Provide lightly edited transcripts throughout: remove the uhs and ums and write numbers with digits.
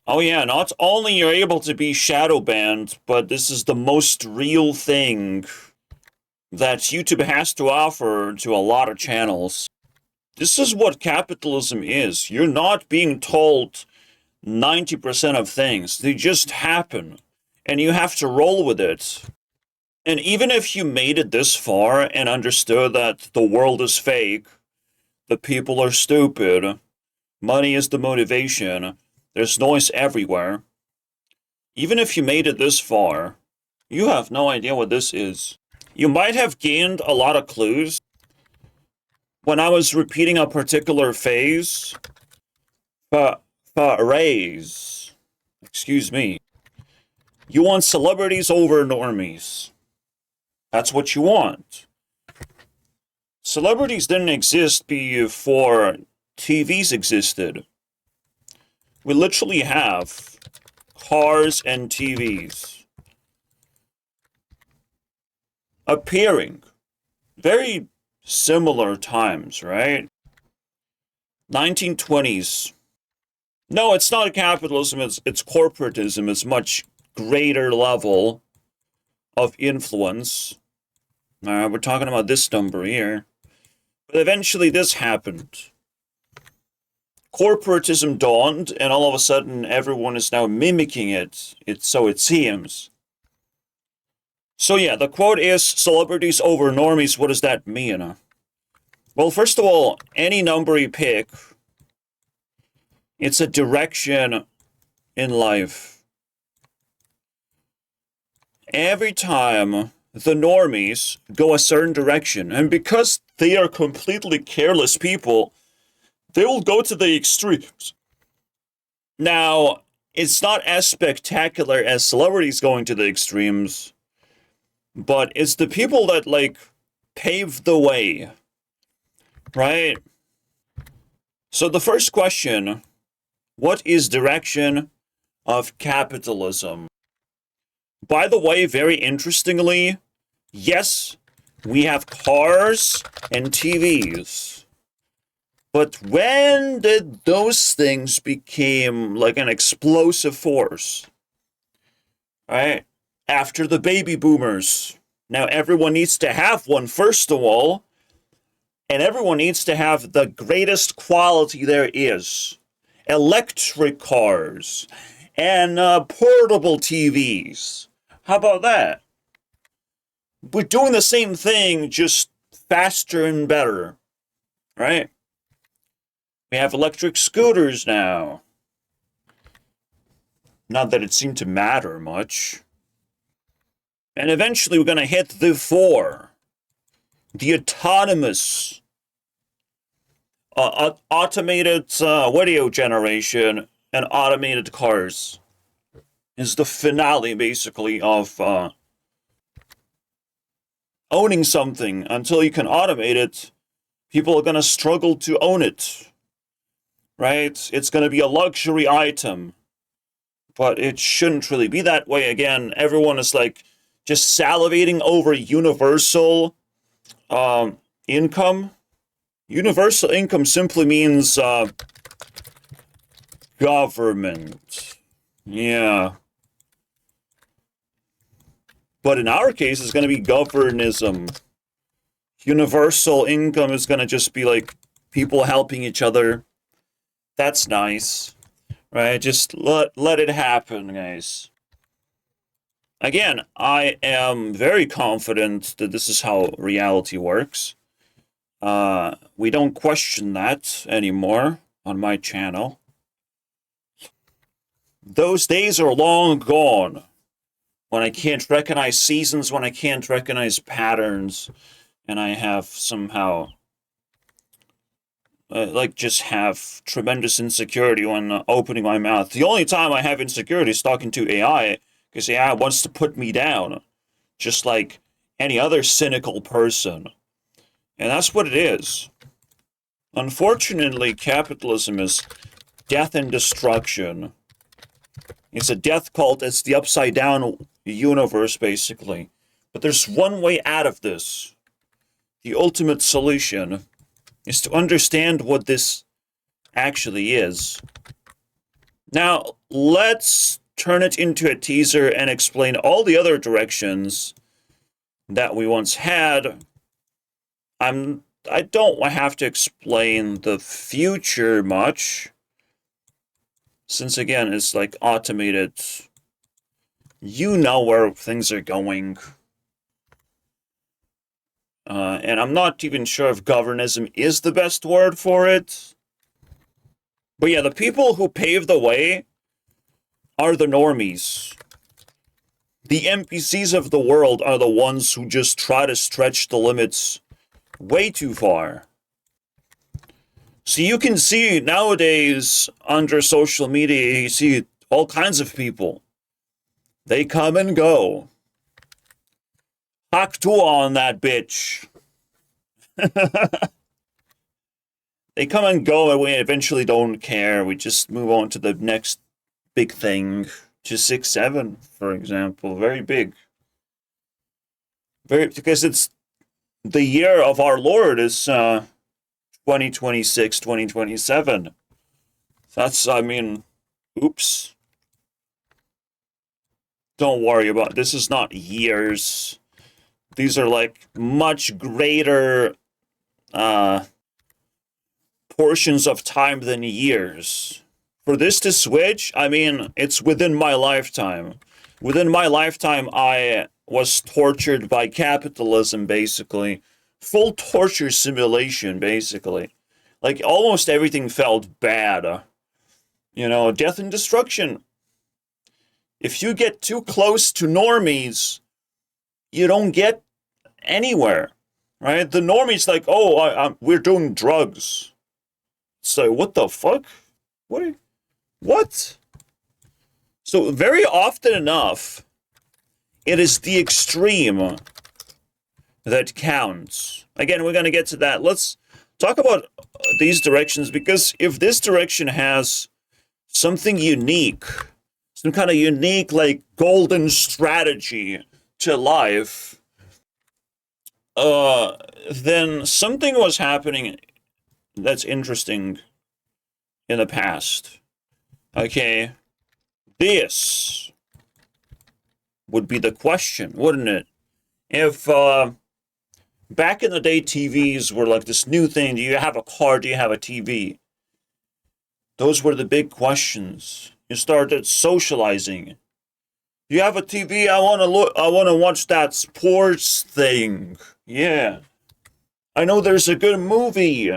Oh yeah, not only you're able to be shadow banned, but this is the most real thing that YouTube has to offer to a lot of channels. This is what capitalism is. You're not being told 90% of things. They just happen. And you have to roll with it. And even if you made it this far and understood that the world is fake, the people are stupid, money is the motivation, there's noise everywhere, even if you made it this far, you have no idea what this is. You might have gained a lot of clues. When I was repeating a particular phase, phrase, excuse me, you want celebrities over normies. That's what you want. Celebrities didn't exist before TVs existed. We literally have cars and TVs appearing. Very similar times, right? 1920s. No, it's not capitalism, it's corporatism. It's much greater level of influence. We're talking about this number here. But eventually this happened. Corporatism dawned, and all of a sudden everyone is now mimicking it. So it seems. So yeah, the quote is, celebrities over normies. What does that mean? Well, first of all, any number you pick, it's a direction in life. Every time the normies go a certain direction, and because they are completely careless people, they will go to the extremes. Now, it's not as spectacular as celebrities going to the extremes, but it's the people that, like, pave the way, right? So the first question, what is direction of capitalism? By the way, very interestingly, yes, we have cars and TVs. But when did those things become like an explosive force? Right? After the baby boomers. Now everyone needs to have one, first of all, and everyone needs to have the greatest quality there is. Electric cars and portable TVs. How about that? We're doing the same thing, just faster and better, right? We have electric scooters now. Not that it seemed to matter much. And eventually we're going to hit the 4. The autonomous, automated video generation and automated cars is the finale, basically, of owning something. Until you can automate it, people are going to struggle to own it, right? It's going to be a luxury item, but it shouldn't really be that way. Again, everyone is like just salivating over universal income. Universal income simply means government. Yeah. But in our case, it's going to be governism. Universal income is going to just be like people helping each other. That's nice, right? Just let it happen, guys. Again, I am very confident that this is how reality works. We don't question that anymore on my channel. Those days are long gone. When I can't recognize seasons, when I can't recognize patterns, and I have somehow, just have tremendous insecurity when opening my mouth. The only time I have insecurity is talking to AI, because AI wants to put me down, just like any other cynical person. And that's what it is. Unfortunately, capitalism is death and destruction. It's a death cult. It's the upside down universe, basically. But there's one way out of this. The ultimate solution is to understand what this actually is. Now, let's turn it into a teaser and explain all the other directions that we once had. I don't have to explain the future much, since again, it's like automated. You know where things are going. And I'm not even sure if governism is the best word for it. But yeah, the people who pave the way are the normies. The NPCs of the world are the ones who just try to stretch the limits way too far. So you can see nowadays under social media, you see all kinds of people. They come and go. Hak Tua on that bitch. They come and go and we eventually don't care. We just move on to the next big thing. Just 6-7, for example. Very big. Because it's the year of our Lord is 2026, 2027. That's, I mean, oops. Don't worry about it. This is not years. These are like much greater portions of time than years. For this to switch, I mean, it's within my lifetime. Within my lifetime, I was tortured by capitalism, basically. Full torture simulation, basically. Like, almost everything felt bad. You know, death and destruction. If you get too close to normies, you don't get anywhere, right? The normie's like, oh, we're doing drugs. So what the fuck? What? So very often enough, it is the extreme that counts. Again, we're going to get to that. Let's talk about these directions, because if this direction has something unique, some kind of unique, like, golden strategy to life, then something was happening that's interesting in the past. Okay, this would be the question, wouldn't it? If back in the day TVs were like this new thing, do you have a car, do you have a TV? Those were the big questions. You started socializing. You have a TV, I want to watch that sports thing. Yeah. I know there's a good movie.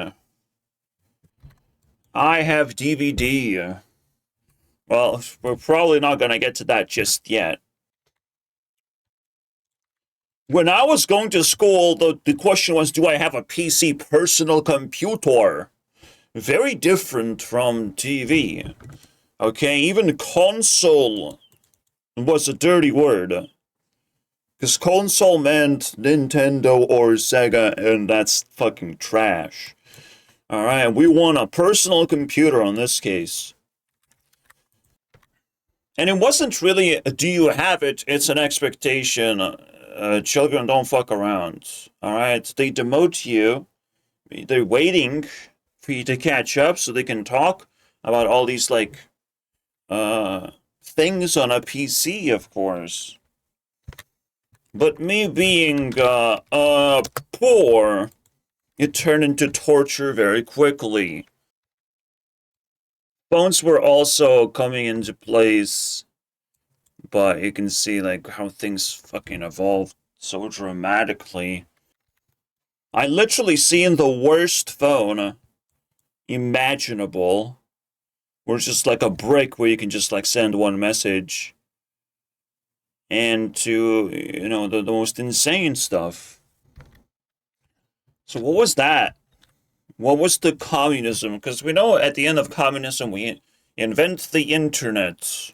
I have DVD. Well, we're probably not going to get to that just yet. When I was going to school, the question was, do I have a PC, personal computer? Very different from TV. Okay, even console was a dirty word. Because console meant Nintendo or Sega, and that's fucking trash. Alright, we want a personal computer in this case. And it wasn't really, do you have it? It's an expectation. Children don't fuck around. Alright, they demote you. They're waiting for you to catch up so they can talk about all these, like, things on a PC, of course. But me being poor, it turned into torture very quickly. Phones were also coming into place, but you can see, like, how things fucking evolved so dramatically. I literally seen the worst phone imaginable, where it's just like a brick where you can just, like, send one message, and to, you know, the most insane stuff. So what was that? What was the communism? Because we know at the end of communism, we invent the internet.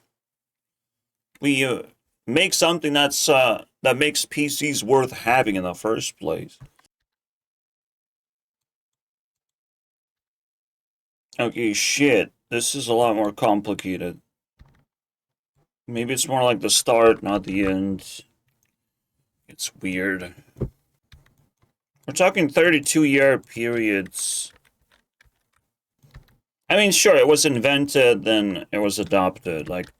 We make something that's that makes PCs worth having in the first place. Okay, shit. This is a lot more complicated. Maybe it's more like the start, not the end. It's weird. We're talking 32-year periods. I mean, sure, it was invented, then it was adopted. Like,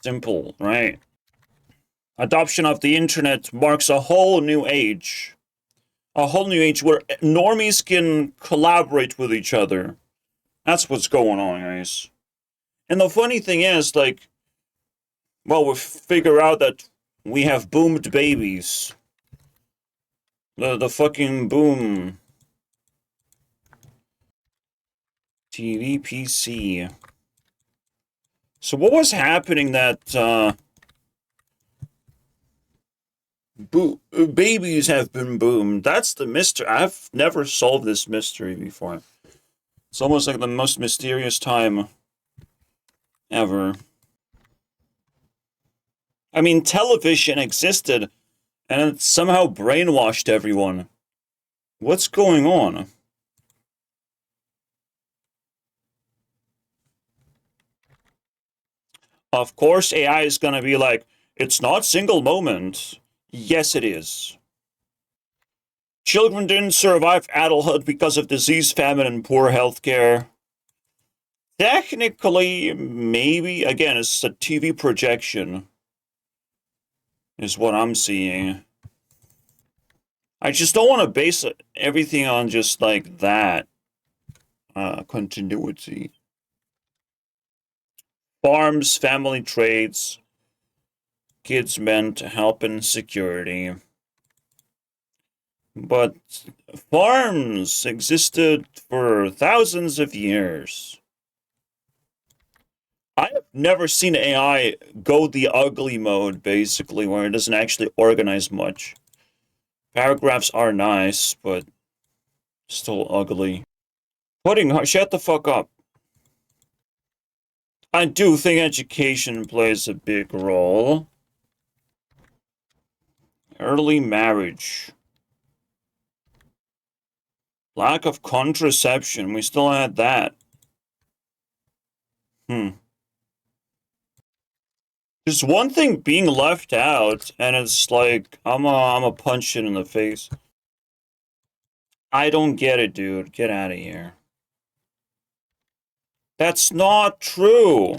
simple, right? Adoption of the internet marks a whole new age. A whole new age where normies can collaborate with each other. That's what's going on, guys. And the funny thing is, like, well, we figure out that we have boomed babies. The fucking boom. TV, PC. So what was happening that, babies have been boomed? That's the mystery. I've never solved this mystery before. It's almost like the most mysterious time ever. I mean, television existed, and it somehow brainwashed everyone. What's going on? Of course, AI is gonna be like, it's not single moment. Yes, it is. Children didn't survive adulthood because of disease, famine, and poor healthcare. Technically, maybe. Again, it's a TV projection, is what I'm seeing. I just don't want to base everything on just like that continuity. Farms, family trades, kids meant help and security. But farms existed for thousands of years. I have never seen AI go the ugly mode, basically, where it doesn't actually organize much. Paragraphs are nice, but still ugly. Pudding, shut the fuck up. I do think education plays a big role. Early marriage. Lack of contraception, we still had that. There's one thing being left out, and it's like, I'm a punch it in the face. I don't get it, dude. Get out of here. That's not true.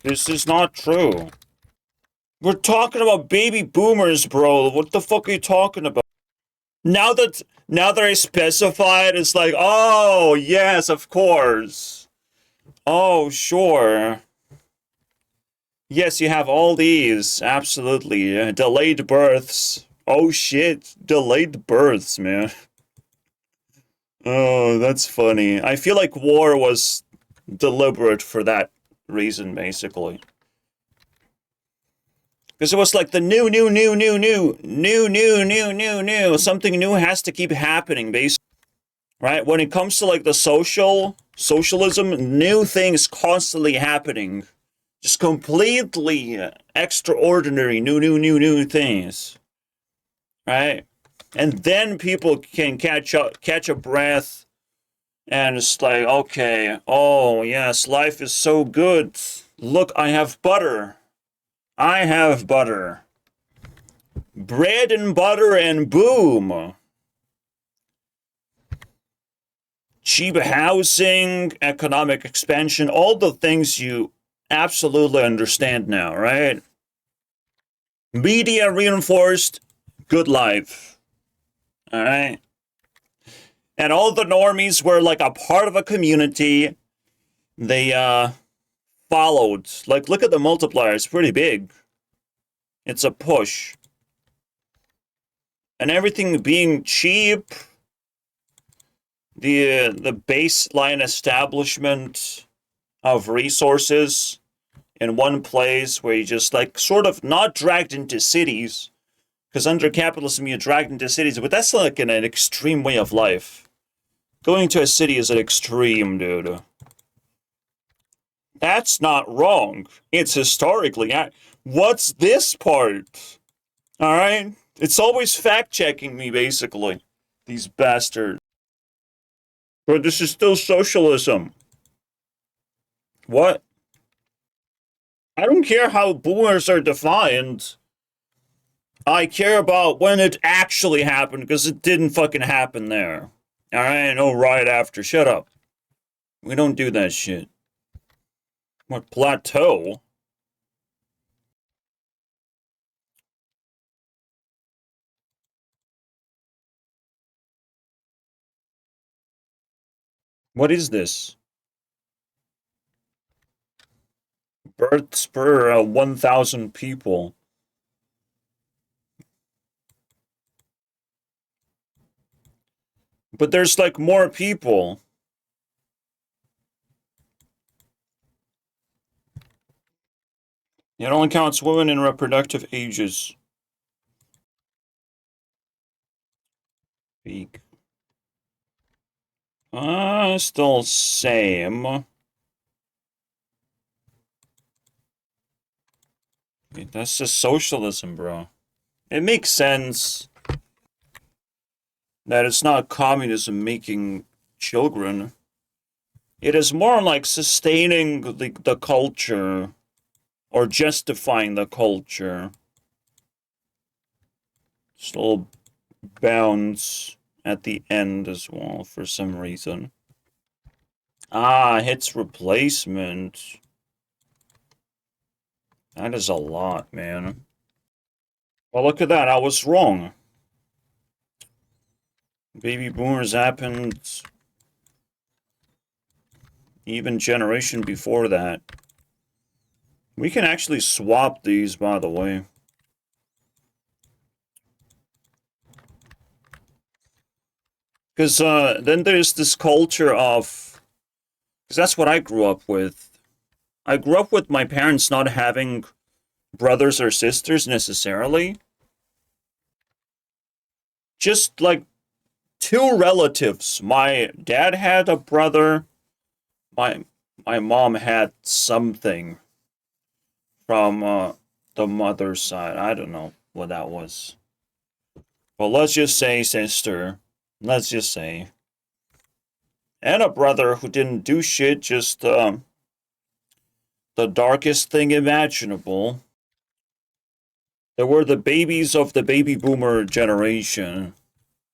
This is not true. We're talking about baby boomers, bro. What the fuck are you talking about? Now that I specified, it's like, oh, yes, of course. Oh, sure. Yes, you have all these. Absolutely. Delayed births. Oh, shit. Delayed births, man. Oh, that's funny. I feel like war was deliberate for that reason, basically. Because it was like the new. Something new has to keep happening, basically. Right? When it comes to like the socialism, new things constantly happening. Just completely extraordinary, new things. Right? And then people can catch a breath, and it's like, okay, oh yes, life is so good. Look, I have butter. I have butter. Bread and butter, and boom. Cheap housing, economic expansion, all the things you absolutely understand now, right? Media reinforced good life. Alright? And all the normies were like a part of a community. They followed. Like, look at the multiplier, it's pretty big. It's a push. And everything being cheap, the baseline establishment of resources in one place where you just like sort of not dragged into cities, because under capitalism you're dragged into cities, but that's like an extreme way of life. Going to a city is an extreme, dude. That's not wrong. It's historically. What's this part? Alright? It's always fact checking me, basically. These bastards. But this is still socialism. What? I don't care how boomers are defined. I care about when it actually happened, because it didn't fucking happen there. Alright? No, right after. Shut up. We don't do that shit. What, plateau? What is this? Births per 1,000 people. But there's like more people. It only counts women in reproductive ages. Peak. Still same. That's just socialism, bro. It makes sense that it's not communism making children. It is more like sustaining the culture or justifying the culture. Still bounce at the end as well for some reason. Ah, hits replacement. That is a lot, man. Well, look at that. I was wrong. Baby boomers happened even generation before that. We can actually swap these, by the way. Because then there's this culture of... Because that's what I grew up with. I grew up with my parents not having brothers or sisters necessarily. Just like two relatives. My dad had a brother. My mom had something from the mother's side. I don't know what that was. But let's just say sister. Let's just say. And a brother who didn't do shit, just the darkest thing imaginable. They were the babies of the baby boomer generation.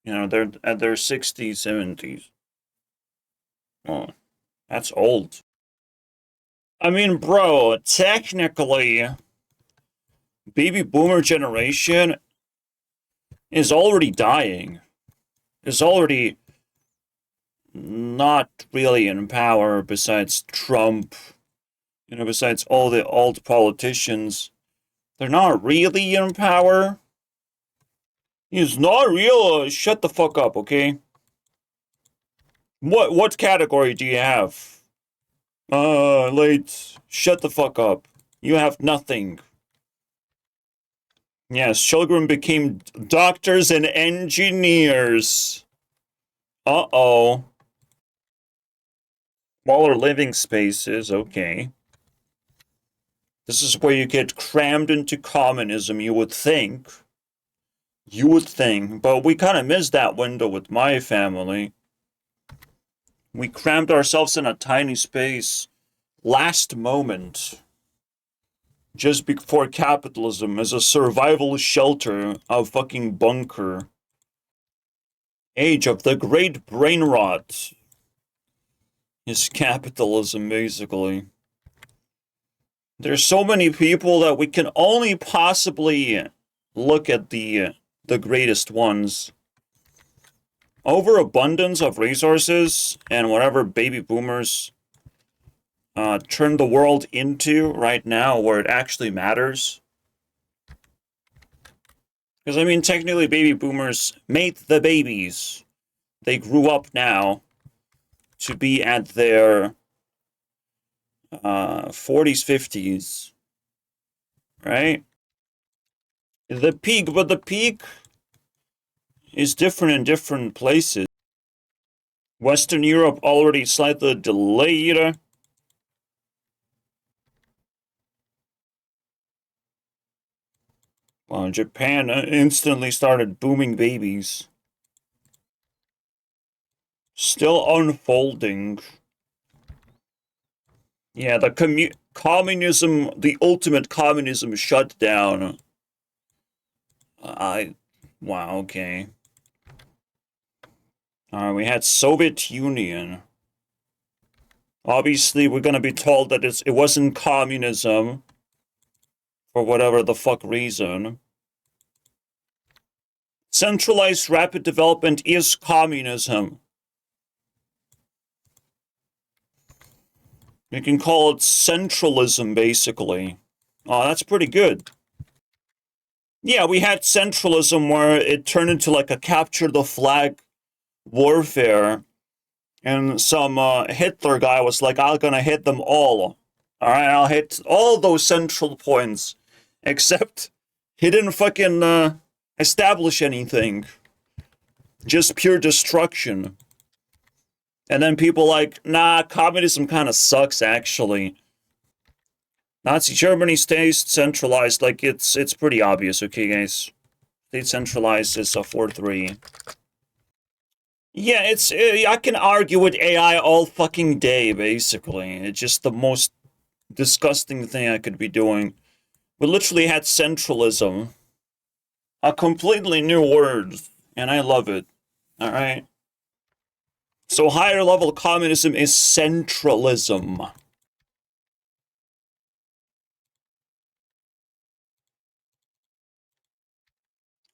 You know, they're at their 60s, 70s. Oh, that's old. I mean, bro, technically, baby boomer generation is already dying. Is already not really in power besides Trump. You know, besides all the old politicians. They're not really in power. He's not real. Shut the fuck up, okay? What category do you have? Late. Shut the fuck up. You have nothing. Yes, children became doctors and engineers. Uh-oh. Smaller living spaces, okay. This is where you get crammed into communism, you would think. You would think, but we kind of missed that window with my family. We crammed ourselves in a tiny space. Last moment. Just before capitalism as a survival shelter, a fucking bunker. Age of the great brain rot. Is capitalism, basically. There's so many people that we can only possibly look at the greatest ones. Overabundance of resources and whatever baby boomers turn the world into right now where it actually matters. Because, I mean, technically baby boomers made the babies. They grew up now to be at their 40s, 50s. Right? The peak, but the peak is different in different places. Western Europe already slightly delayed. Japan instantly started booming babies. Still unfolding. Yeah, the communism, the ultimate communism shut down. Wow, okay. We had Soviet Union. Obviously, we're gonna be told that it wasn't communism for whatever the fuck reason. Centralized rapid development is communism. You can call it centralism, basically. Oh, that's pretty good. Yeah, we had centralism where it turned into like a capture the flag warfare, and some Hitler guy was like, I'm gonna hit them all. Alright, I'll hit all those central points. Except he didn't fucking establish anything. Just pure destruction. And then people like, nah, communism kind of sucks, actually. Nazi Germany stays centralized, like, it's pretty obvious, okay, guys? State centralized is a 4-3. Yeah, I can argue with AI all fucking day, basically. It's just the most disgusting thing I could be doing. We literally had centralism. A completely new word, and I love it. Alright? So higher level communism is centralism.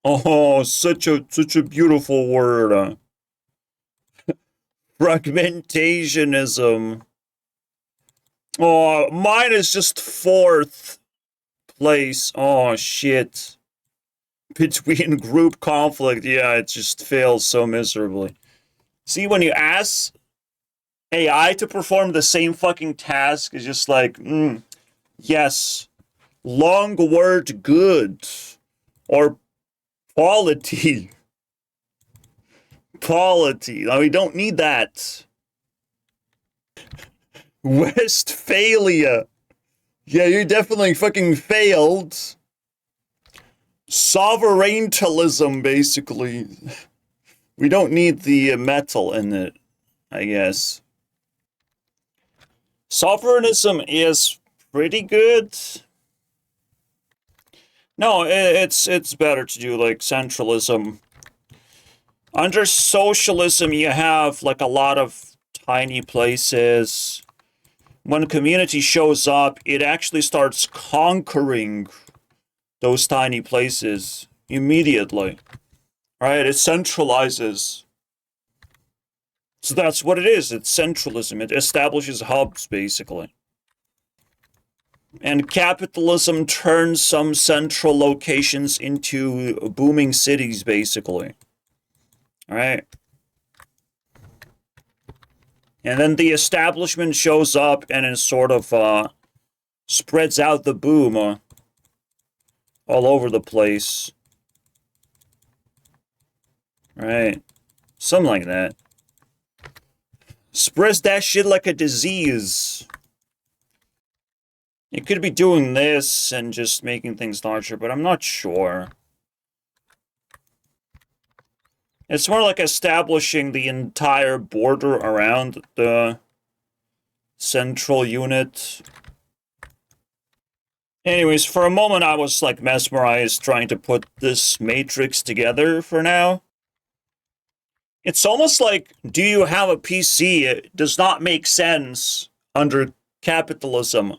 Oh, such a beautiful word. Fragmentationism. Oh, mine is just 4th place. Oh, shit. Between group conflict, yeah, it just fails so miserably. See, when you ask AI to perform the same fucking task, it's just like, yes, long word good, or quality. Quality. No, we don't need that. Westphalia. Yeah, you definitely fucking failed. Sovereigntalism, basically. We don't need the metal in it, I guess. Sovereignism is pretty good. No, it's better to do like centralism. Under socialism, you have like a lot of tiny places. When a community shows up, it actually starts conquering those tiny places immediately. Right? It centralizes. So that's what it is. It's centralism. It establishes hubs, basically. And capitalism turns some central locations into booming cities, basically. Alright? And then the establishment shows up and it sort of spreads out the boom all over the place. Right? Something like that. Spreads that shit like a disease. You could be doing this and just making things larger, but I'm not sure. It's more like establishing the entire border around the central unit. Anyways, for a moment I was like mesmerized trying to put this matrix together for now. It's almost like, do you have a PC? It does not make sense under capitalism.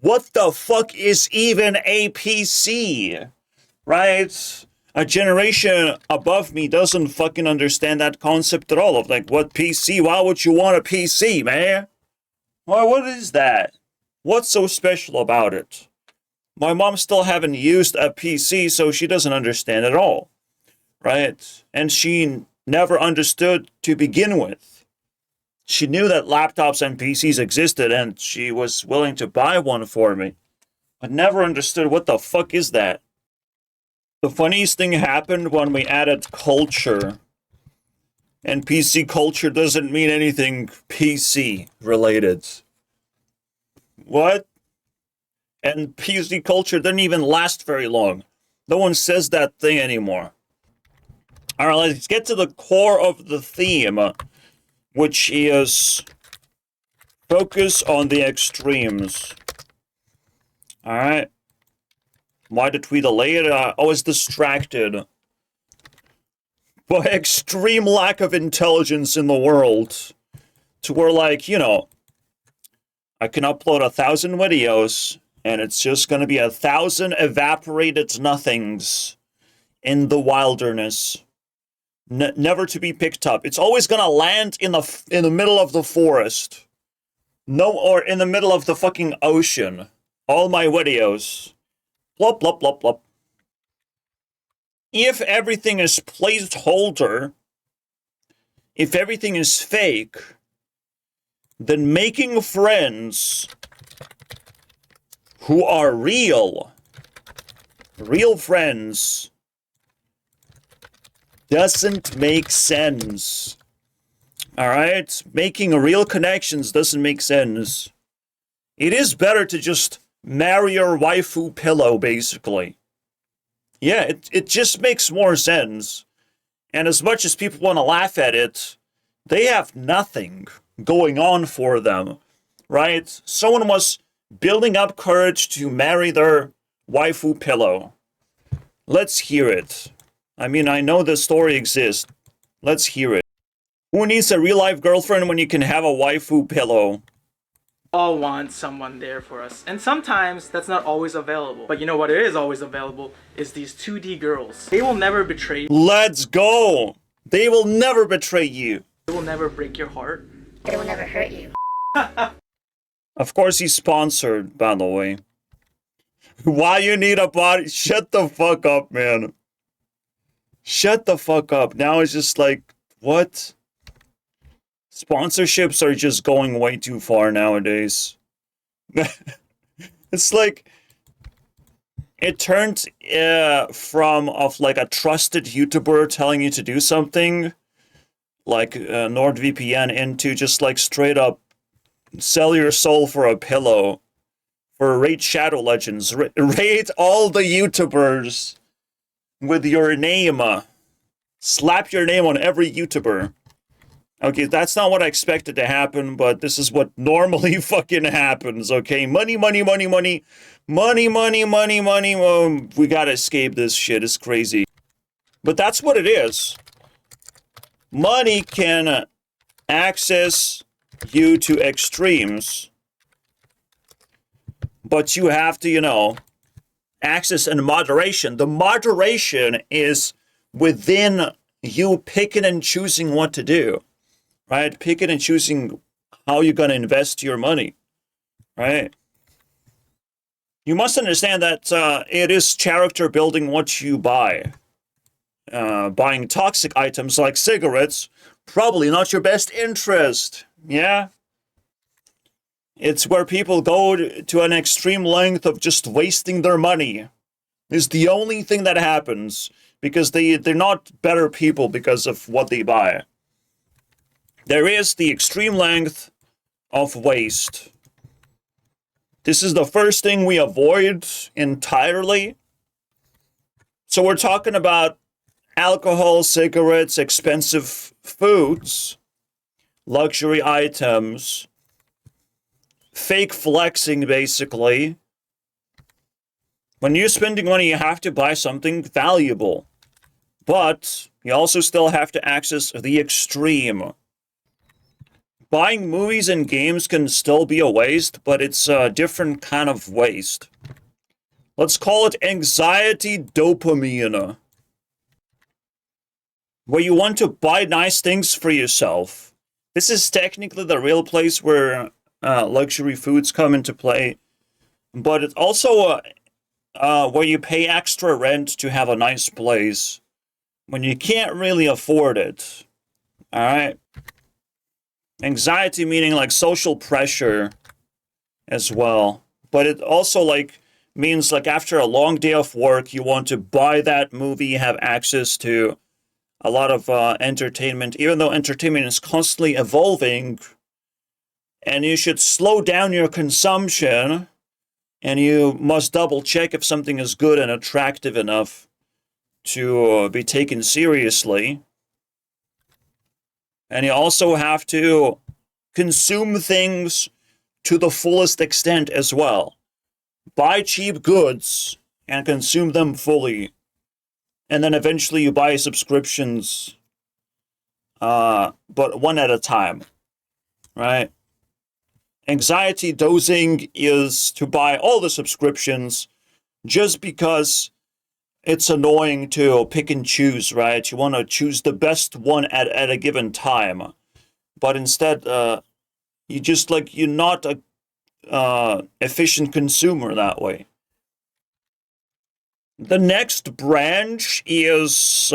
What the fuck is even a PC? Right? A generation above me doesn't fucking understand that concept at all of like, what PC? Why would you want a PC, man? Why, what is that? What's so special about it? My mom still haven't used a PC, so she doesn't understand at all. Right? And she never understood to begin with. She knew that laptops and PCs existed, and she was willing to buy one for me, but never understood what the fuck is that. The funniest thing happened when we added culture. And PC culture doesn't mean anything PC related. What? And PC culture didn't even last very long. No one says that thing anymore. Alright, let's get to the core of the theme, which is focus on the extremes. Alright. Why did we delay it? I was distracted by extreme lack of intelligence in the world. To where, like, you know, I can upload 1,000 videos, and it's just gonna be 1,000 evaporated nothings in the wilderness, never to be picked up. It's always gonna land in the middle of the forest, or in the middle of the fucking ocean. All my videos, blop blop blop blop. If everything is placeholder, if everything is fake, then making friends who are real friends, doesn't make sense. Alright? Making real connections doesn't make sense. It is better to just marry your waifu pillow, basically. Yeah, it just makes more sense. And as much as people want to laugh at it, they have nothing going on for them, right? Someone was building up courage to marry their waifu pillow. Let's hear it. I mean, I know the story exists. Let's hear it. Who needs a real-life girlfriend when you can have a waifu pillow? All want someone there for us, and sometimes that's not always available. But you know what is always available is these 2D girls. They will never betray you. Let's go! They will never betray you. They will never break your heart. They will never hurt you. Of course he's sponsored, by the way. Why you need a body? Shut the fuck up, man. Shut the fuck up. Now it's just like, what? Sponsorships are just going way too far nowadays. It's like, it turned from like a trusted YouTuber telling you to do something, like NordVPN, into just like straight up sell your soul for a pillow. For Raid Shadow Legends. Raid all the YouTubers with your name. Slap your name on every YouTuber. Okay, that's not what I expected to happen, but this is what normally fucking happens, okay? Money, money, money, money. Money, money, money, money. We gotta escape this shit. It's crazy. But that's what it is. Money can access you to extremes. But you have to, you know, access in moderation. The moderation is within you picking and choosing what to do, right? Picking and choosing how you're going to invest your money, right? You must understand that it is character building what you buy. Buying toxic items like cigarettes, probably not your best interest, yeah? It's where people go to an extreme length of just wasting their money. It's the only thing that happens, because they're not better people because of what they buy. There is the extreme length of waste. This is the first thing we avoid entirely. So we're talking about alcohol, cigarettes, expensive foods, luxury items, fake flexing, basically. When you're spending money, you have to buy something valuable. But you also still have to access the extreme. Buying movies and games can still be a waste, but it's a different kind of waste. Let's call it anxiety dopamine. Where you want to buy nice things for yourself. This is technically the real place where luxury foods come into play, but it's also where you pay extra rent to have a nice place when you can't really afford it. All right. Anxiety meaning like social pressure as well, but it also like means like after a long day of work, you want to buy that movie, have access to a lot of entertainment, even though entertainment is constantly evolving. And you should slow down your consumption, and you must double check if something is good and attractive enough to be taken seriously. And you also have to consume things to the fullest extent as well. Buy cheap goods and consume them fully. And then eventually you buy subscriptions, but one at a time, right? anxiety dosing is to buy all the subscriptions just because it's annoying to pick and choose, right? You want to choose the best one at a given time. But instead, you're not a efficient consumer that way. The next branch is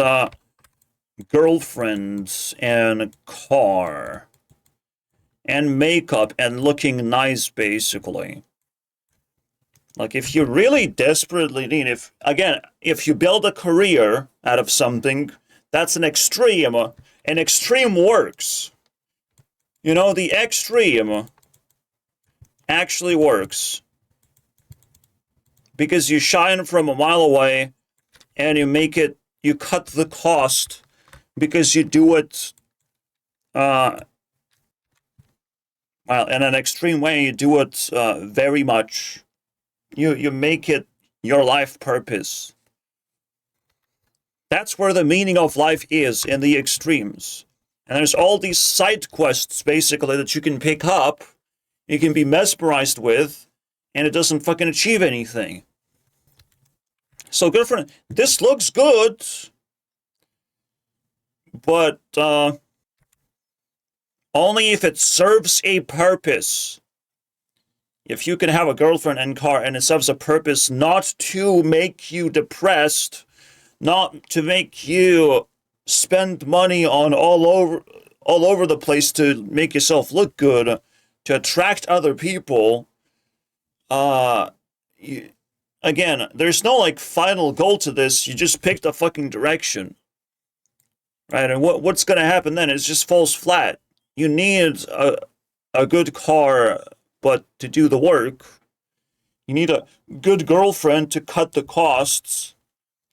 girlfriends and car and makeup and looking nice, basically. Like, if you really desperately need, if you build a career out of something, that's an extreme. An extreme works. You know, the extreme actually works. Because you shine from a mile away and you cut the cost because you do it, well, in an extreme way, you do it very much. You make it your life purpose. That's where the meaning of life is, in the extremes. And there's all these side quests, basically, that you can pick up, you can be mesmerized with, and it doesn't fucking achieve anything. So, girlfriend, this looks good, but only if it serves a purpose. If you can have a girlfriend and car and it serves a purpose not to make you depressed, not to make you spend money on all over the place to make yourself look good, to attract other people, again, there's no like final goal to this. You just picked a fucking direction, right? And what's gonna happen then? It just falls flat. You need a good car, but to do the work, you need a good girlfriend to cut the costs.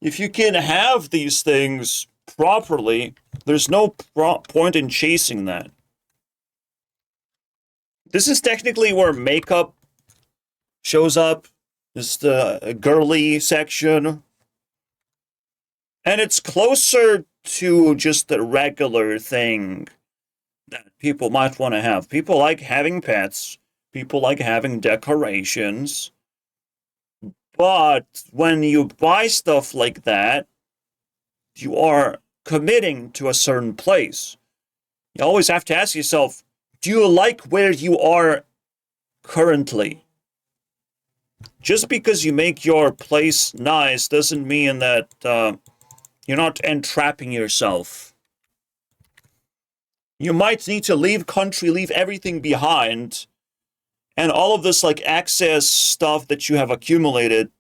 If you can have these things properly, there's no point in chasing that. This is technically where makeup shows up. This is the girly section. And it's closer to just the regular thing that people might want to have. People like having pets. People like having decorations. But when you buy stuff like that, you are committing to a certain place. You always have to ask yourself, do you like where you are currently? Just because you make your place nice doesn't mean that you're not entrapping yourself. You might need to leave country, leave everything behind, and all of this like access stuff that you have accumulated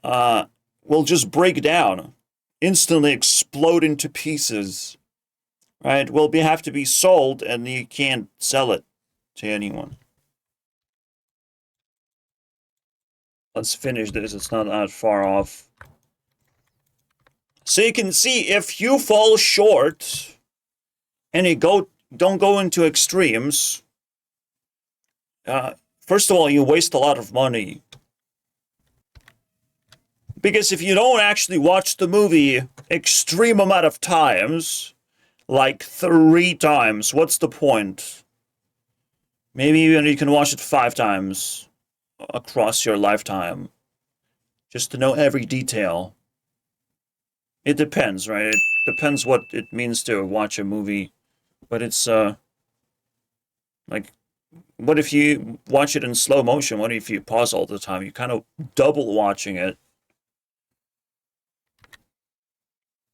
will just break down, instantly explode into pieces, right? Will have to be sold, and you can't sell it to anyone. Let's finish this. It's not that far off. So you can see if you fall short and you don't go into extremes, first of all, you waste a lot of money. Because if you don't actually watch the movie extreme amount of times, like 3 times, what's the point? Maybe even you can watch it 5 times across your lifetime, just to know every detail. It depends, right? It depends what it means to watch a movie, but it's like, what if you watch it in slow motion? What if you pause all the time? You kind of double watching it.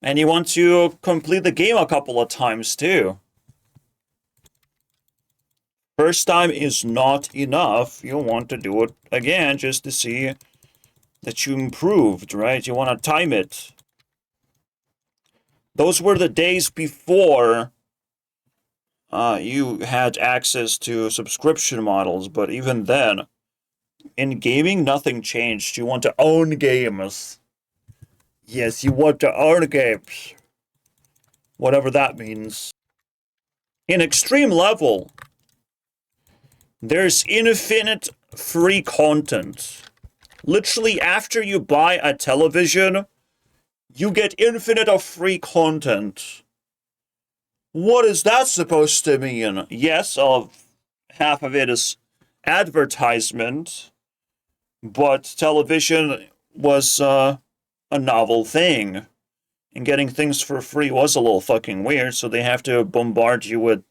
And you want to complete the game a couple of times too. First time is not enough. You want to do it again just to see that you improved, right? You want to time it. Those were the days before you had access to subscription models, but even then, in gaming, nothing changed. You want to own games. Yes, you want to own games. Whatever that means. In extreme level, there's infinite free content. Literally, after you buy a television, you get infinite of free content. What is that supposed to mean? Yes, I'll half of it is advertisement, but television was a novel thing. And getting things for free was a little fucking weird, so they have to bombard you with,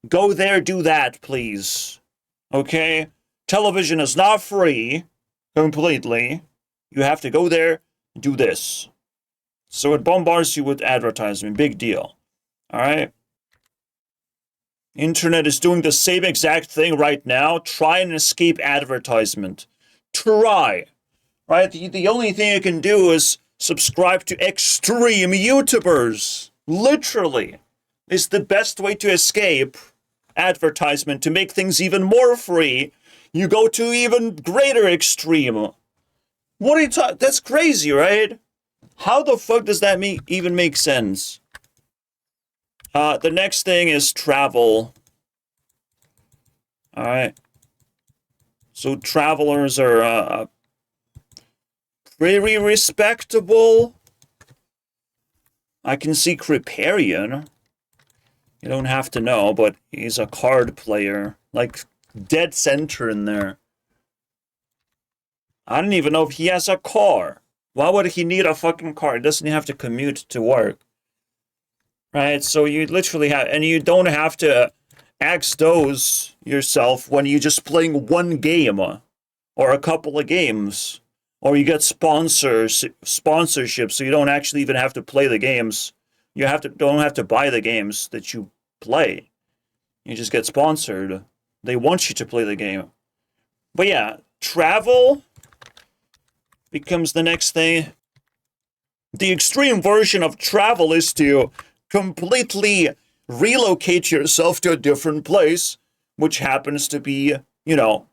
go there, do that, please. Okay? Television is not free completely. You have to go there, do this. So it bombards you with advertisement. Big deal. Alright? Internet is doing the same exact thing right now. Try and escape advertisement. Try. Right? The only thing you can do is subscribe to extreme YouTubers. Literally. Is the best way to escape advertisement, to make things even more free. You go to even greater extreme. What are you talking? That's crazy, right? How the fuck does that even make sense? The next thing is travel. Alright. So travelers are very respectable. I can see Kriparian. You don't have to know, but he's a card player. Like, dead center in there. I don't even know if he has a car. Why would he need a fucking car? He doesn't have to commute to work. Right? So you literally have, and you don't have to axe those yourself when you're just playing one game or a couple of games. Or you get sponsorship, so you don't actually even have to play the games. You don't have to buy the games that you play. You just get sponsored. They want you to play the game. But yeah, travel becomes the next thing. The extreme version of travel is to completely relocate yourself to a different place, which happens to be, you know,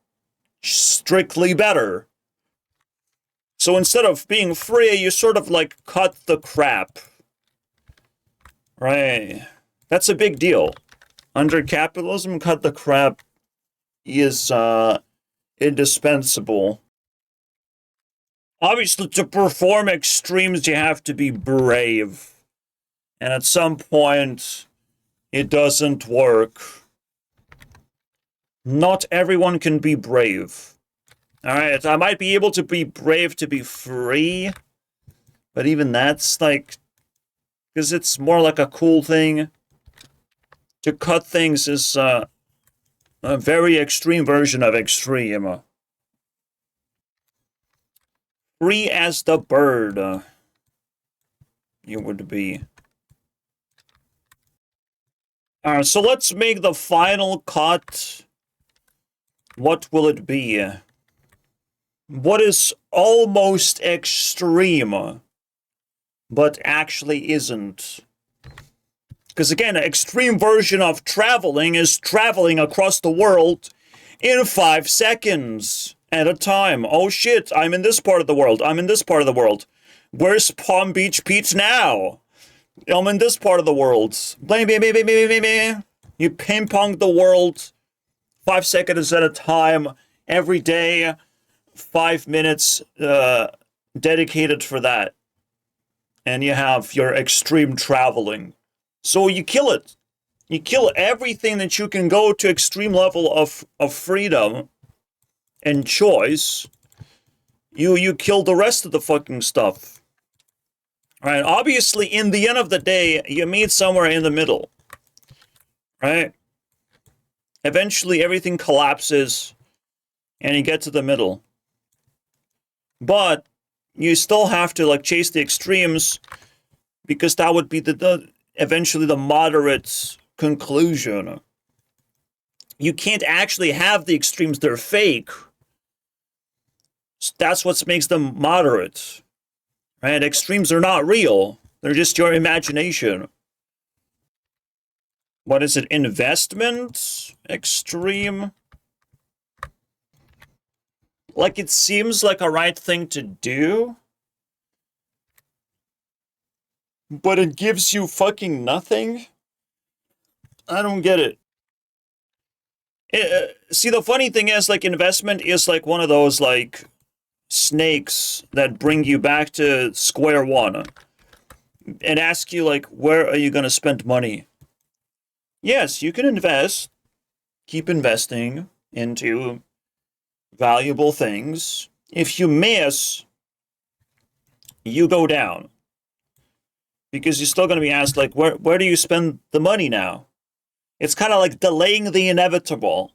strictly better. So instead of being free, you sort of like cut the crap. Right. That's a big deal. Under capitalism, cut the crap is indispensable. Obviously, to perform extremes, you have to be brave. And at some point, it doesn't work. Not everyone can be brave. Alright, I might be able to be brave to be free, but even that's like, because it's more like a cool thing. To cut things is a very extreme version of extreme. Free as the bird, you would be. Alright, so let's make the final cut. What will it be? What is almost extreme, but actually isn't? Because again, an extreme version of traveling is traveling across the world in 5 seconds at a time. Oh shit, I'm in this part of the world. I'm in this part of the world. Where's Palm Beach Pete now? I'm in this part of the world. You ping-pong the world 5 seconds at a time every day. 5 minutes dedicated for that. And you have your extreme traveling. So you kill it. You kill everything that you can go to extreme level of freedom and choice. You kill the rest of the fucking stuff. Right? Obviously, in the end of the day, you meet somewhere in the middle. Right? Eventually, everything collapses and you get to the middle. But you still have to like chase the extremes because that would be eventually the moderate conclusion. You can't actually have the extremes, they're fake. That's what makes them moderate. Right? Extremes are not real. They're just your imagination. What is it? Investment? Extreme? Like, it seems like a right thing to do, but it gives you fucking nothing? I don't get it. See, the funny thing is, like, investment is like one of those, like, snakes that bring you back to square one and ask you, like, where are you going to spend money? Yes, you can invest, keep investing into valuable things. If you miss, you go down. Because you're still going to be asked, like, where do you spend the money now? It's kind of like delaying the inevitable.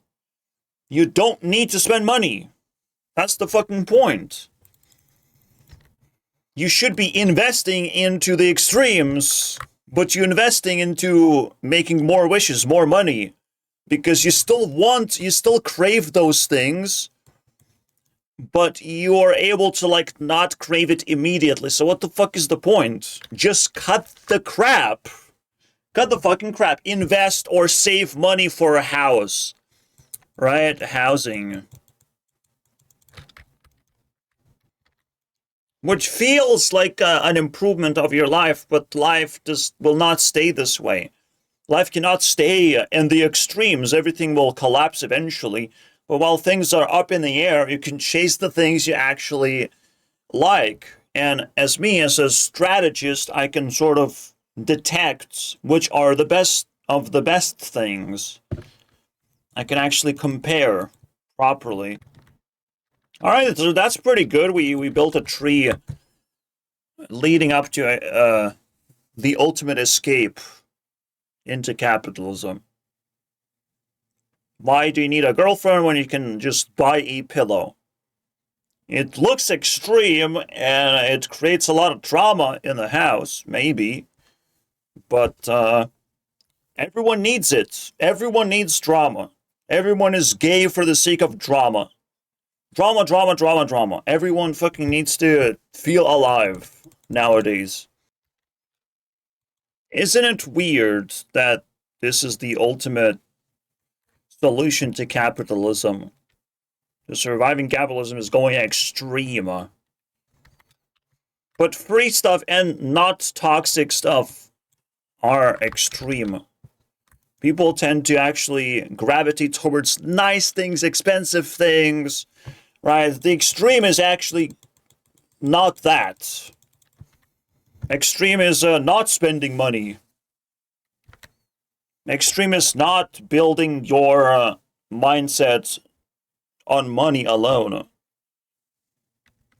You don't need to spend money. That's the fucking point. You should be investing into the extremes, but you're investing into making more wishes, more money, because you still crave those things, but you are able to, like, not crave it immediately. So what the fuck is the point? Just cut the crap. Cut the fucking crap. Invest or save money for a house. Right? Housing. Which feels like an improvement of your life, but life will not stay this way. Life cannot stay in the extremes. Everything will collapse eventually. But while things are up in the air, you can chase the things you actually like. And as a strategist, I can sort of detect which are the best of the best things. I can actually compare properly. All right, so that's pretty good. We built a tree leading up to the ultimate escape into capitalism. Why do you need a girlfriend when you can just buy a pillow? It looks extreme, and it creates a lot of drama in the house, maybe. But everyone needs it. Everyone needs drama. Everyone is gay for the sake of drama. Drama, drama, drama, drama. Everyone fucking needs to feel alive nowadays. Isn't it weird that this is the ultimate solution to capitalism? The surviving capitalism is going extreme. But free stuff and not toxic stuff are extreme. People tend to actually gravitate towards nice things, expensive things, right? The extreme is actually not that. Extreme is not spending money. Extreme is not building your mindset on money alone.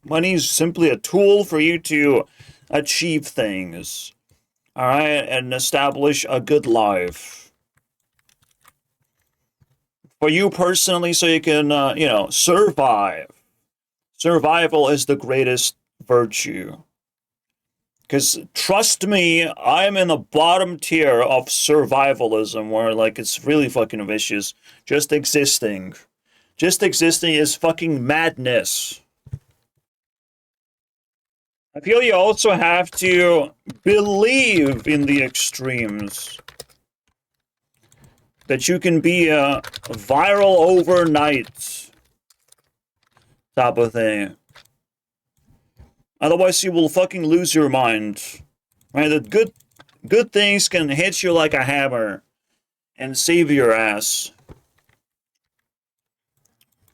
Money is simply a tool for you to achieve things, all right, and establish a good life. For you personally, so you can, survive. Survival is the greatest virtue. Because trust me, I'm in the bottom tier of survivalism, where, like, it's really fucking vicious. Just existing. Just existing is fucking madness. I feel you also have to believe in the extremes. That you can be viral overnight type of thing. Otherwise, you will fucking lose your mind. Right? That good things can hit you like a hammer and save your ass.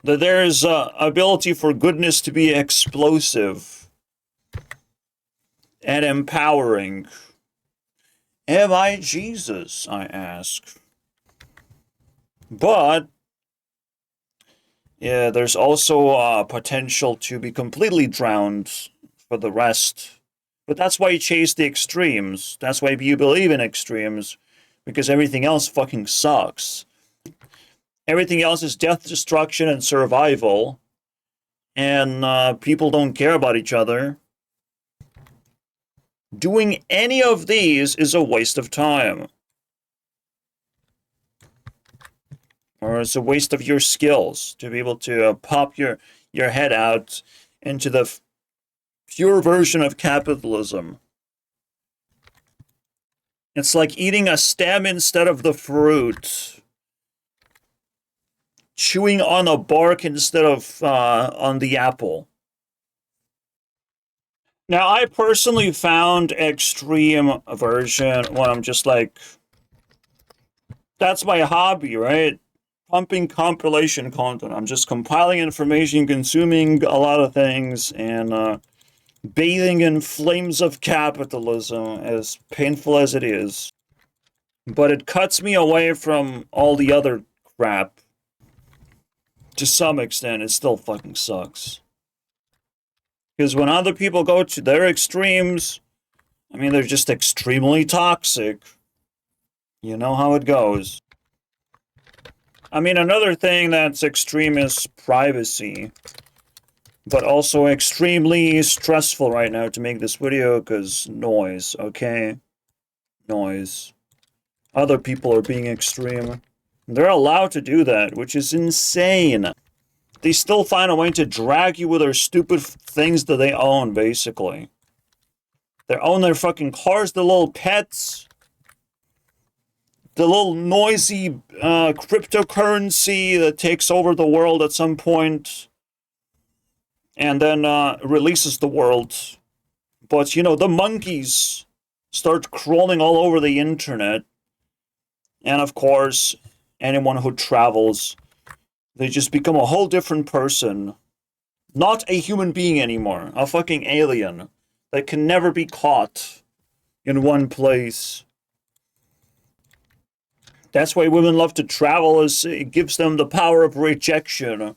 That there is ability for goodness to be explosive and empowering. Am I Jesus, I ask. But yeah, there's also potential to be completely drowned for the rest. But that's why you chase the extremes. That's why you believe in extremes. Because everything else fucking sucks. Everything else is death, destruction, and survival. And people don't care about each other. Doing any of these is a waste of time. Or it's a waste of your skills to be able to pop your head out into the pure version of capitalism. It's like eating a stem instead of the fruit. Chewing on a bark instead of on the apple. Now, I personally found extreme version when I'm just like, that's my hobby, right? Pumping compilation content. I'm just compiling information, consuming a lot of things, and bathing in flames of capitalism, as painful as it is. But it cuts me away from all the other crap. To some extent, it still fucking sucks. Because when other people go to their extremes, I mean, they're just extremely toxic. You know how it goes. I mean, another thing that's extreme is privacy. But also extremely stressful right now to make this video because noise, okay? Noise. Other people are being extreme. They're allowed to do that, which is insane. They still find a way to drag you with their stupid things that they own, basically. They own their fucking cars, the little pets, the little noisy cryptocurrency that takes over the world at some point, and then releases the world. But, you know, the monkeys start crawling all over the internet. And, of course, anyone who travels, they just become a whole different person. Not a human being anymore. A fucking alien that can never be caught in one place. That's why women love to travel, is it gives them the power of rejection.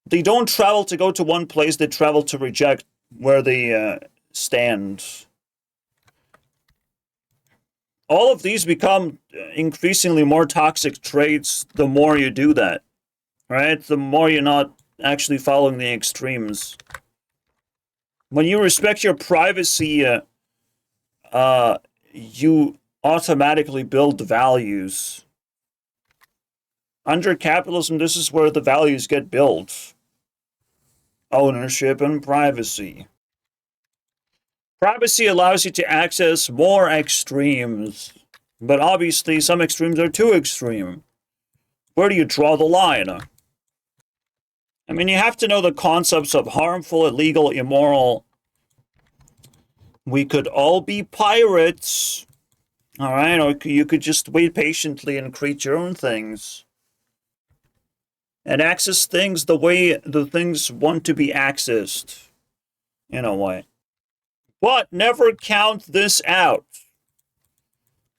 They don't travel to go to one place, they travel to reject where they stand. All of these become increasingly more toxic traits the more you do that, right? The more you're not actually following the extremes. When you respect your privacy, you automatically build values. Under capitalism, this is where the values get built. Ownership and privacy. Privacy allows you to access more extremes, but obviously some extremes are too extreme. Where do you draw the line? I mean, you have to know the concepts of harmful, illegal, immoral. We could all be pirates, all right? Or you could just wait patiently and create your own things. And access things the way the things want to be accessed, in a way. But never count this out.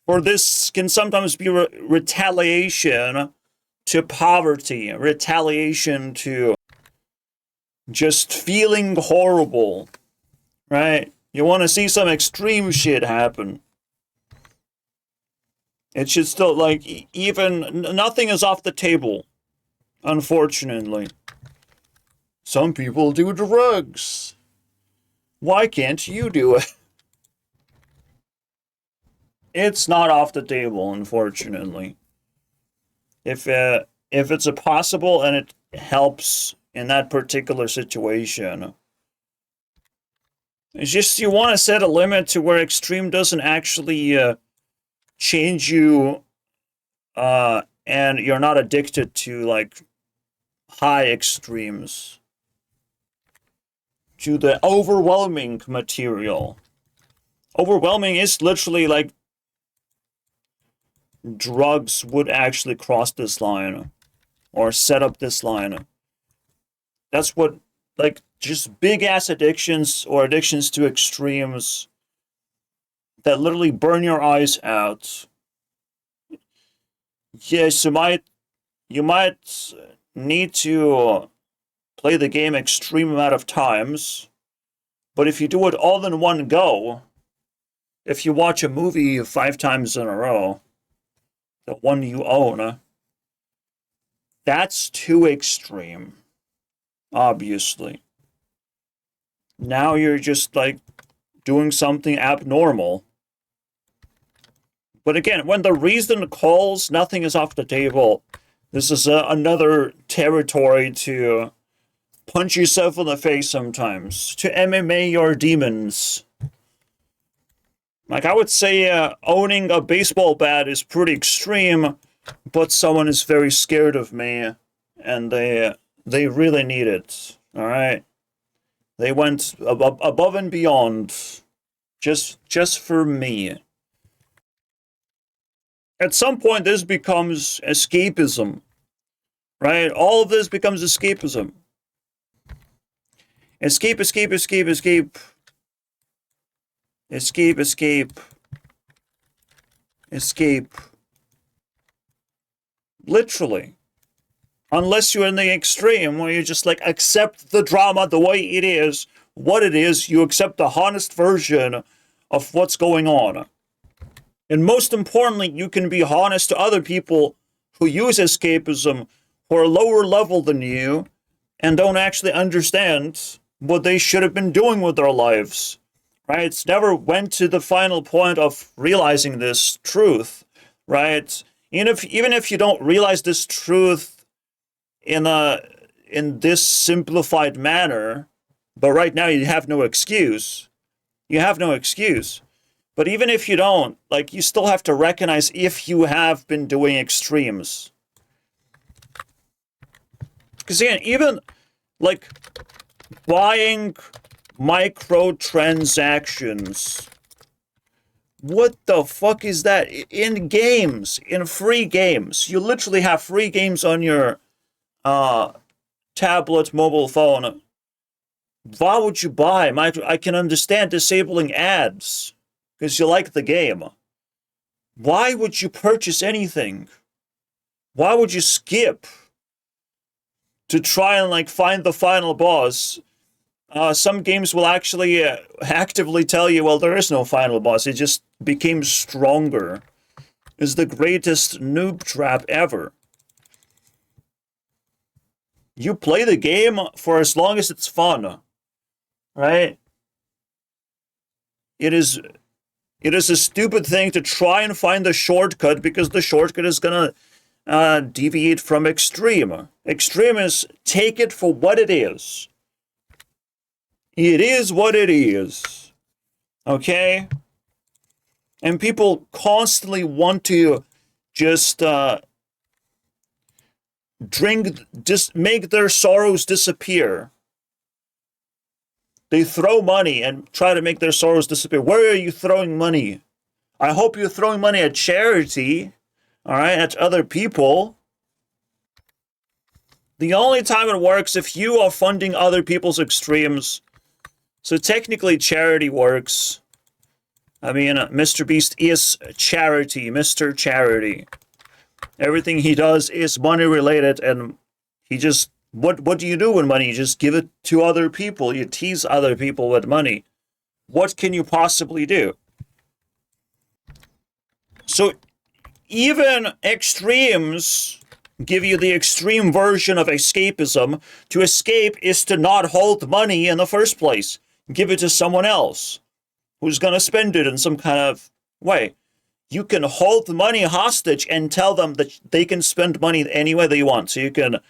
For this can sometimes be retaliation to poverty, retaliation to just feeling horrible, right? You want to see some extreme shit happen. It should still, like, even, nothing is off the table, unfortunately. Some people do drugs. Why can't you do it? It's not off the table, unfortunately. If it's a possible and it helps in that particular situation, it's just you want to set a limit to where extreme doesn't actually change you, and you're not addicted to, like, high extremes. To the overwhelming material. Overwhelming is literally like drugs would actually cross this line or set up this line. That's what, like, just big ass addictions or addictions to extremes that literally burn your eyes out. Yes, you might need to play the game extreme amount of times, but if you do it all in one go, if you watch a movie 5 times in a row, the one you own, that's too extreme, obviously. Now you're just, like, doing something abnormal. But again, when the reason calls, nothing is off the table. This is another territory to punch yourself in the face sometimes, to MMA your demons. Like, I would say owning a baseball bat is pretty extreme, but someone is very scared of me, and they really need it, alright? They went above and beyond, just for me. At some point, this becomes escapism, right? All of this becomes escapism. Escape, escape, escape, escape. Escape, escape. Escape. Literally. Unless you're in the extreme where you just like accept the drama the way it is, what it is, you accept the honest version of what's going on. And most importantly, you can be honest to other people who use escapism who are lower level than you and don't actually understand what they should have been doing with their lives. Right? It's never went to the final point of realizing this truth, right? Even if you don't realize this truth in this simplified manner, but right now you have no excuse. You have no excuse. But even if you don't, like, you still have to recognize if you have been doing extremes. Because again, even like buying microtransactions. What the fuck is that? In games, in free games, you literally have free games on your tablet, mobile phone. Why would you buy? I can understand disabling ads because you like the game. Why would you purchase anything? Why would you skip to try and like find the final boss? Some games will actually actively tell you, well, there is no final boss. It just became stronger. It's the greatest noob trap ever. You play the game for as long as it's fun, right? It is a stupid thing to try and find the shortcut because the shortcut is gonna deviate from extreme. Extreme is take it for what it is. It is what it is. Okay? And people constantly want to just make their sorrows disappear. They throw money and try to make their sorrows disappear. Where are you throwing money? I hope you're throwing money at charity, all right, at other people. The only time it works if you are funding other people's extremes. So technically charity works. I mean, Mr. Beast is charity, Mr. Charity. Everything he does is money related, and he just, what do you do with money? You just give it to other people. You tease other people with money. What can you possibly do? So even extremes give you the extreme version of escapism. To escape is to not hold money in the first place. Give it to someone else who's going to spend it in some kind of way. You can hold the money hostage and tell them that they can spend money any way they want. So you can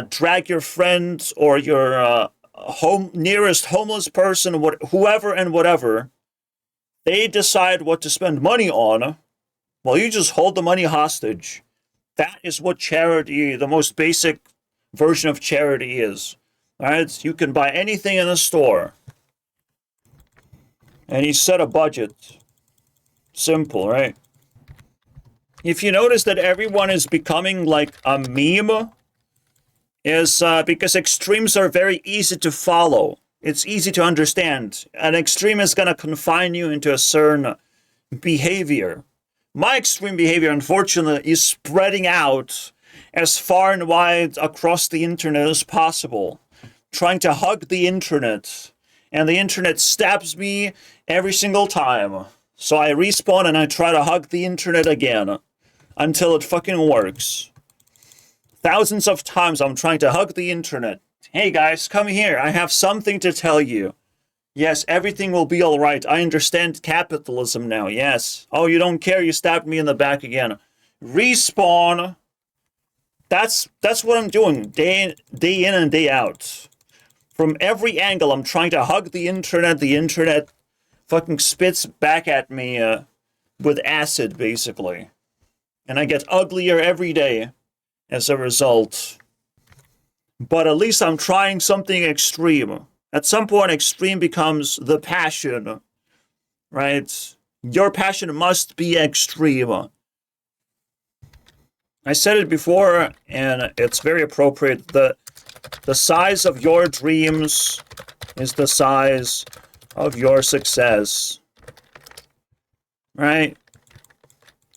drag your friends or your nearest homeless person, whoever and whatever. They decide what to spend money on. Well, you just hold the money hostage. That is what charity, the most basic version of charity is. All right? You can buy anything in the store. And you set a budget. Simple, right? If you notice that everyone is becoming like a meme, is because extremes are very easy to follow. It's easy to understand. An extreme is going to confine you into a certain behavior. My extreme behavior, unfortunately, is spreading out as far and wide across the internet as possible. Trying to hug the internet. And the internet stabs me every single time. So I respawn and I try to hug the internet again. Until it fucking works. Thousands of times I'm trying to hug the internet. Hey guys, come here. I have something to tell you. Yes, everything will be alright. I understand capitalism now. Yes. Oh, you don't care. You stabbed me in the back again. Respawn. That's what I'm doing. Day in and day out. From every angle, I'm trying to hug the internet. The internet fucking spits back at me with acid, basically. And I get uglier every day as a result. But at least I'm trying something extreme. At some point, extreme becomes the passion, right? Your passion must be extreme. I said it before, and it's very appropriate. The size of your dreams is the size of your success, right?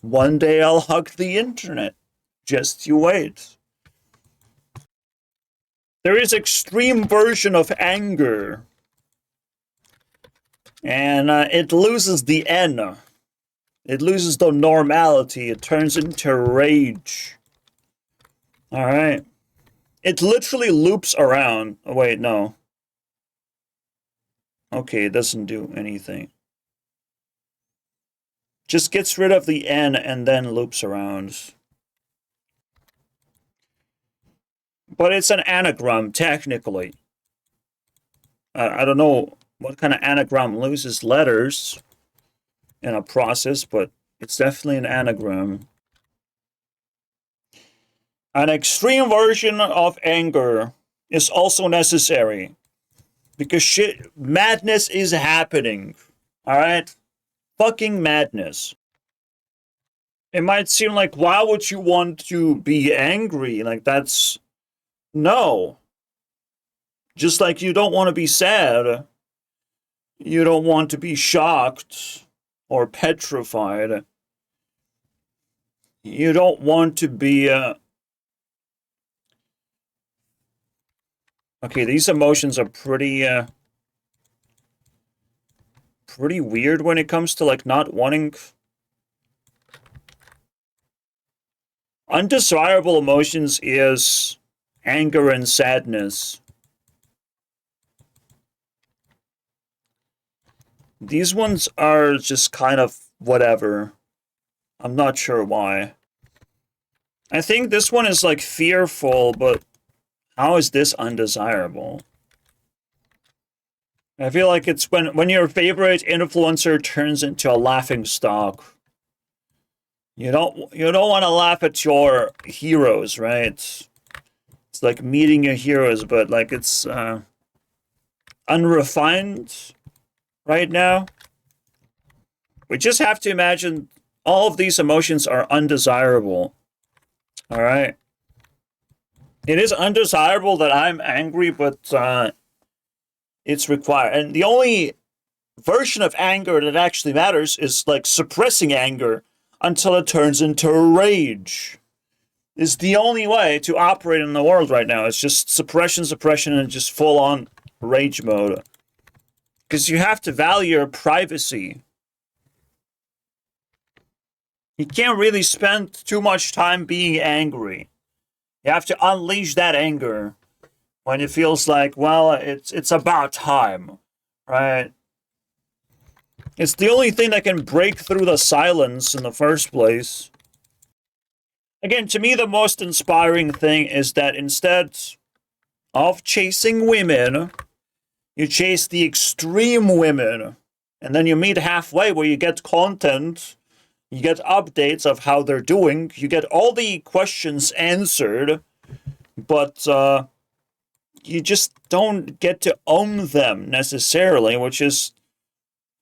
One day I'll hug the internet. Just you wait. There is extreme version of anger. And it loses the N. It loses the normality. It turns into rage. Alright. It literally loops around. Oh, wait, no. Okay, it doesn't do anything. Just gets rid of the N and then loops around. But it's an anagram, technically. I don't know what kind of anagram loses letters in a process, but it's definitely an anagram. An extreme version of anger is also necessary. Because madness is happening. Alright? Fucking madness. It might seem like, why would you want to be angry? Like, that's... No. Just like you don't want to be sad. You don't want to be shocked or petrified. You don't want to be... Okay, these emotions are pretty weird when it comes to, like, not wanting... Undesirable emotions is anger and sadness. These ones are just kind of whatever. I'm not sure why. I think this one is, like, fearful, but how is this undesirable? I feel like it's when your favorite influencer turns into a laughingstock. You don't want to laugh at your heroes, right? It's like meeting your heroes, but like it's unrefined right now. We just have to imagine all of these emotions are undesirable. All right. It is undesirable that I'm angry, but it's required. And the only version of anger that actually matters is like suppressing anger until it turns into rage. Is the only way to operate in the world right now. It's just suppression, and just full-on rage mode. Because you have to value your privacy. You can't really spend too much time being angry. You have to unleash that anger when it feels like, well, it's about time, right? It's the only thing that can break through the silence in the first place. Again, to me, the most inspiring thing is that instead of chasing women, you chase the extreme women. And then you meet halfway where you get content, you get updates of how they're doing, you get all the questions answered, but you just don't get to own them necessarily, which is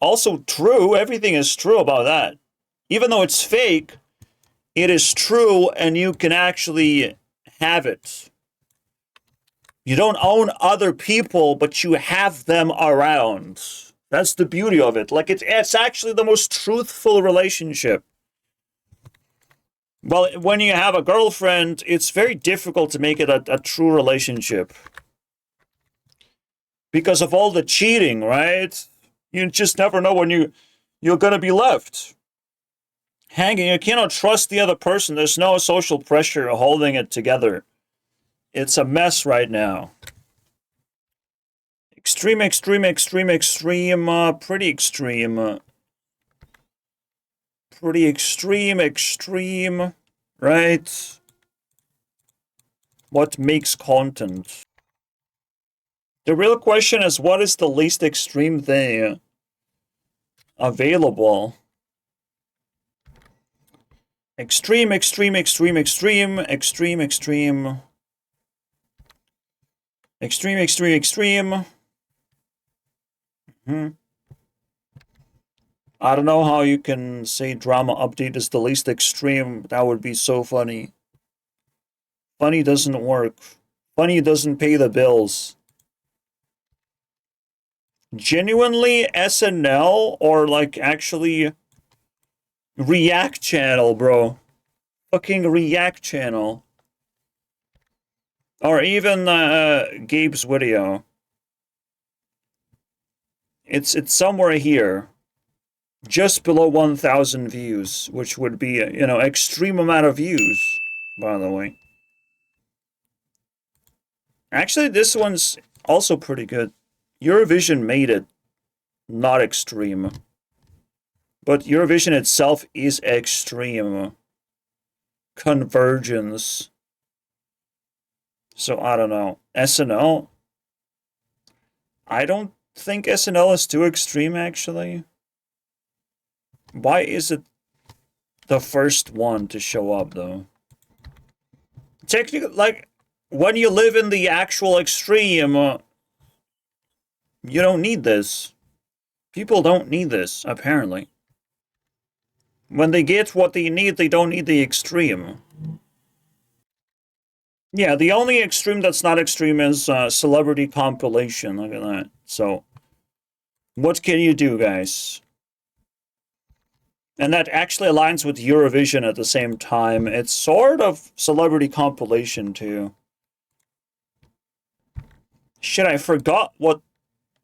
also true. Everything is true about that. Even though it's fake, it is true and you can actually have it. You don't own other people, but you have them around. That's the beauty of it. Like, it's actually the most truthful relationship. Well, when you have a girlfriend, it's very difficult to make it a true relationship. Because of all the cheating, right? You just never know when you're gonna be left hanging. You cannot trust the other person. There's no social pressure holding it together. It's a mess right now. Extreme, pretty extreme. Pretty extreme, right? What makes content? The real question is, what is the least extreme thing available? Extreme. I don't know how you can say drama update is the least extreme. That would be so funny. Funny doesn't work. Funny doesn't pay the bills. Genuinely SNL or like actually React channel, bro. fucking React channel. Or even Gabe's video. It's somewhere here. Just below 1,000 views, which would be, you know, extreme amount of views, by the way. Actually, this one's also pretty good. Eurovision made it not extreme. But Eurovision itself is extreme. Convergence. So, I don't know. SNL? I don't think SNL is too extreme, actually. Why is it the first one to show up, though? Technically, like, when you live in the actual extreme, you don't need this. People don't need this, apparently. When they get what they need, they don't need the extreme. Yeah, the only extreme that's not extreme is celebrity compilation. Look at that. So, what can you do, guys? And that actually aligns with Eurovision at the same time. It's sort of celebrity compilation, too. Shit, I forgot what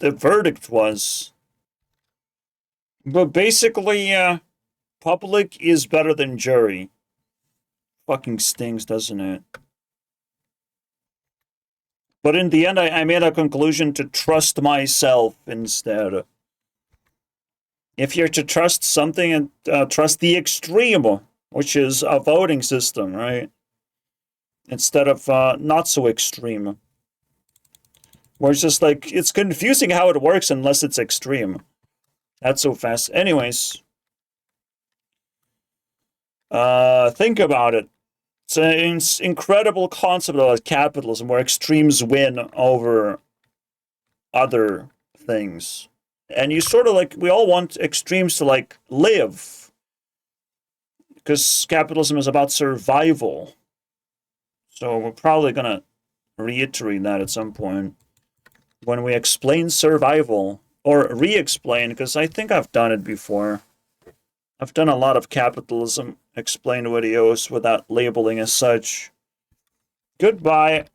the verdict was. But basically, public is better than jury. Fucking stings, doesn't it? But in the end, I made a conclusion to trust myself instead. If you're to trust something, trust the extreme, which is a voting system, right? Instead of not so extreme. Where it's just like, it's confusing how it works unless it's extreme. That's so fast. Anyways. Think about it. It's an incredible concept of capitalism where extremes win over other things. And you sort of like, we all want extremes to like live. Because capitalism is about survival. So we're probably going to reiterate that at some point. When we explain survival, or re-explain, because I think I've done it before. I've done a lot of Capitalism Explained videos without labeling as such. Goodbye.